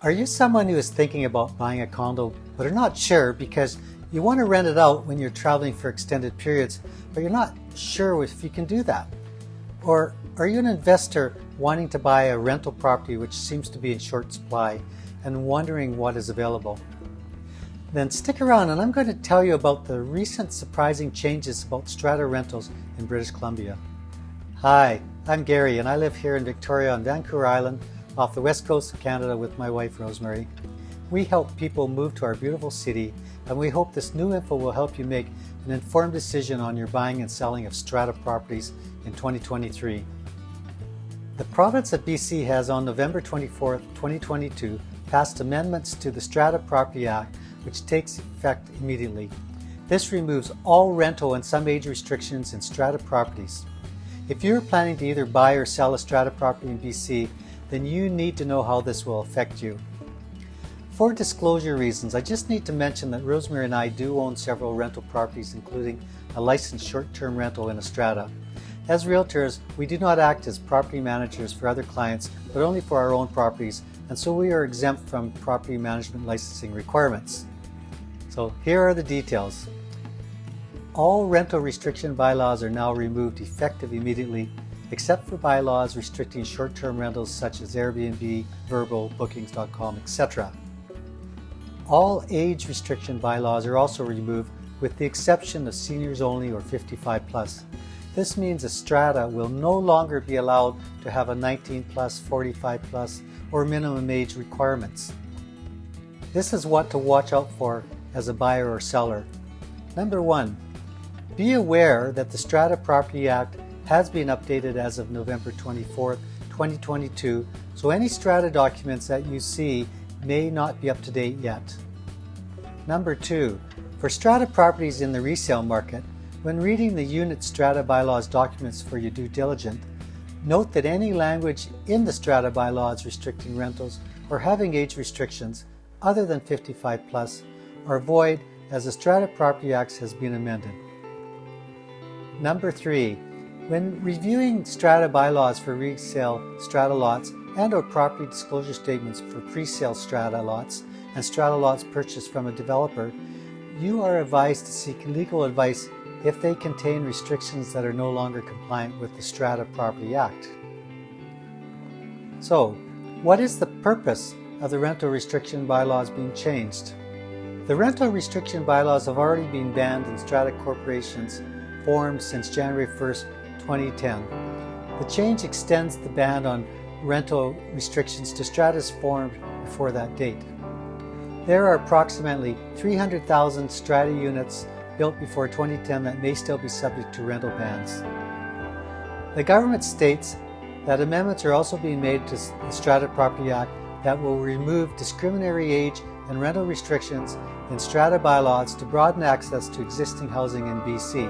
Are you someone who is thinking about buying a condo but are not sure because you want to rent it out when you're traveling for extended periods, but you're not sure if you can do that? Or are you an investor wanting to buy a rental property which seems to be in short supply and wondering what is available? Then stick around and I'm going to tell you about the recent surprising changes about strata rentals in British Columbia. Hi, I'm Gary and I live here in Victoria on Vancouver Island off the west coast of Canada with my wife Rosemary. We help people move to our beautiful city and we hope this new info will help you make an informed decision on your buying and selling of strata properties in 2023. The Province of B.C. has on November 24, 2022 passed amendments to the Strata Property Act which takes effect immediately. This removes all rental and some age restrictions in strata properties. If you're planning to either buy or sell a strata property in BC, then you need to know how this will affect you. For disclosure reasons, I just need to mention that Rosemary and I do own several rental properties, including a licensed short-term rental in a strata. As realtors, we do not act as property managers for other clients, but only for our own properties, and so we are exempt from property management licensing requirements. So here are the details. All rental restriction bylaws are now removed effective immediately, except for bylaws restricting short-term rentals such as Airbnb, Vrbo, Bookings.com, etc. All age restriction bylaws are also removed with the exception of seniors only or 55 plus. This means a strata will no longer be allowed to have a 19 plus, 45 plus, or minimum age requirements. This is what to watch out for as a buyer or seller. Number 1. Be aware that the Strata Property Act has been updated as of November 24, 2022, so any strata documents that you see may not be up to date yet. Number 2. For strata properties in the resale market, when reading the unit strata bylaws documents for your due diligence, note that any language in the strata bylaws restricting rentals or having age restrictions other than 55 plus are void as the Strata Property Act has been amended. Number 3. When reviewing strata bylaws for resale strata lots and/or property disclosure statements for pre-sale strata lots and strata lots purchased from a developer, you are advised to seek legal advice if they contain restrictions that are no longer compliant with the Strata Property Act. So, what is the purpose of the rental restriction bylaws being changed? The rental restriction bylaws have already been banned in strata corporations formed since January 1st, 2010. The change extends the ban on rental restrictions to stratas formed before that date. There are approximately 300,000 strata units built before 2010 that may still be subject to rental bans. The government states that amendments are also being made to the Strata Property Act that will remove discriminatory age and rental restrictions in strata bylaws to broaden access to existing housing in BC.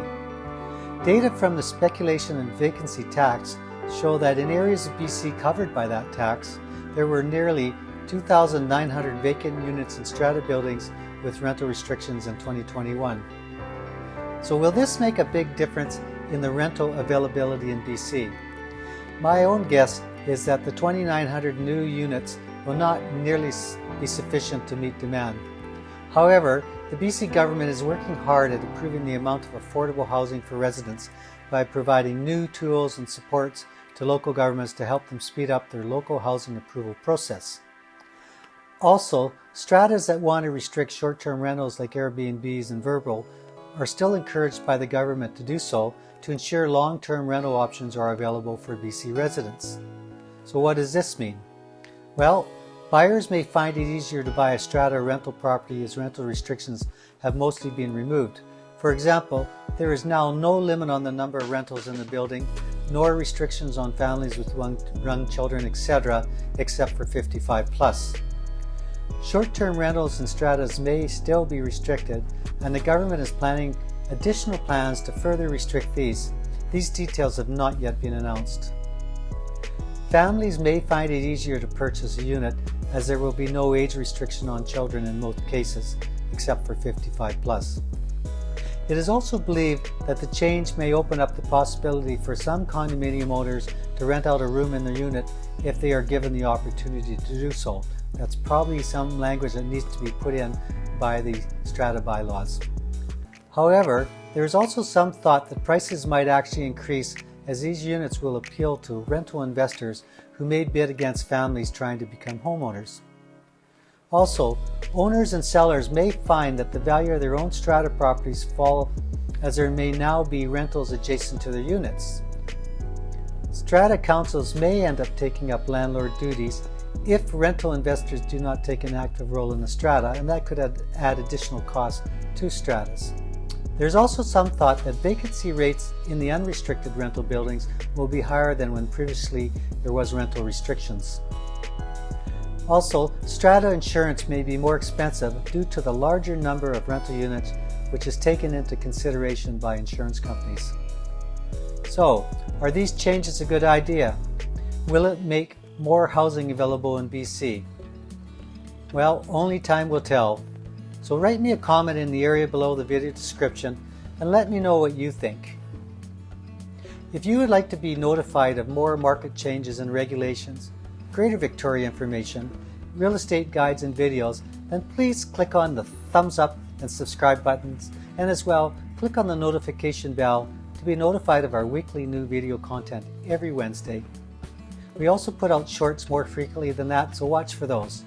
Data from the speculation and vacancy tax show that in areas of BC covered by that tax, there were nearly 2,900 vacant units in strata buildings with rental restrictions in 2021. So will this make a big difference in the rental availability in BC? My own guess is that the 2,900 new units will not nearly be sufficient to meet demand. However, the BC government is working hard at improving the amount of affordable housing for residents by providing new tools and supports to local governments to help them speed up their local housing approval process. Also, stratas that want to restrict short-term rentals like Airbnbs and Vrbo are still encouraged by the government to do so to ensure long-term rental options are available for BC residents. So what does this mean? Well, buyers may find it easier to buy a strata rental property as rental restrictions have mostly been removed. For example, there is now no limit on the number of rentals in the building, nor restrictions on families with young children, etc., except for 55 plus. Short-term rentals in stratas may still be restricted, and the government is planning additional plans to further restrict these. These details have not yet been announced. Families may find it easier to purchase a unit as there will be no age restriction on children in most cases, except for 55 plus. It is also believed that the change may open up the possibility for some condominium owners to rent out a room in their unit if they are given the opportunity to do so. That's probably some language that needs to be put in by the strata bylaws. However, there is also some thought that prices might actually increase as these units will appeal to rental investors who may bid against families trying to become homeowners. Also, owners and sellers may find that the value of their own strata properties fall as there may now be rentals adjacent to their units. Strata councils may end up taking up landlord duties if rental investors do not take an active role in the strata, and that could add additional costs to stratas. There's also some thought that vacancy rates in the unrestricted rental buildings will be higher than when previously there was rental restrictions. Also, strata insurance may be more expensive due to the larger number of rental units, which is taken into consideration by insurance companies. So, are these changes a good idea? Will it make more housing available in BC? Well, only time will tell. So write me a comment in the area below the video description and let me know what you think. If you would like to be notified of more market changes and regulations, Greater Victoria information, real estate guides and videos, then please click on the thumbs up and subscribe buttons, and as well click on the notification bell to be notified of our weekly new video content every Wednesday. We also put out shorts more frequently than that, so watch for those.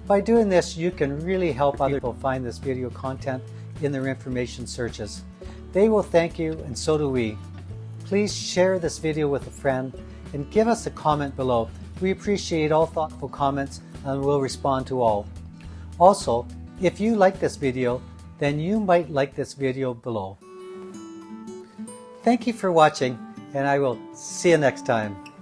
By doing this, you can really help other people find this video content in their information searches. They will thank you, and so do we. Please share this video with a friend and give us a comment below. We appreciate all thoughtful comments and will respond to all. Also, if you like this video, then you might like this video below. Thank you for watching, and I will see you next time.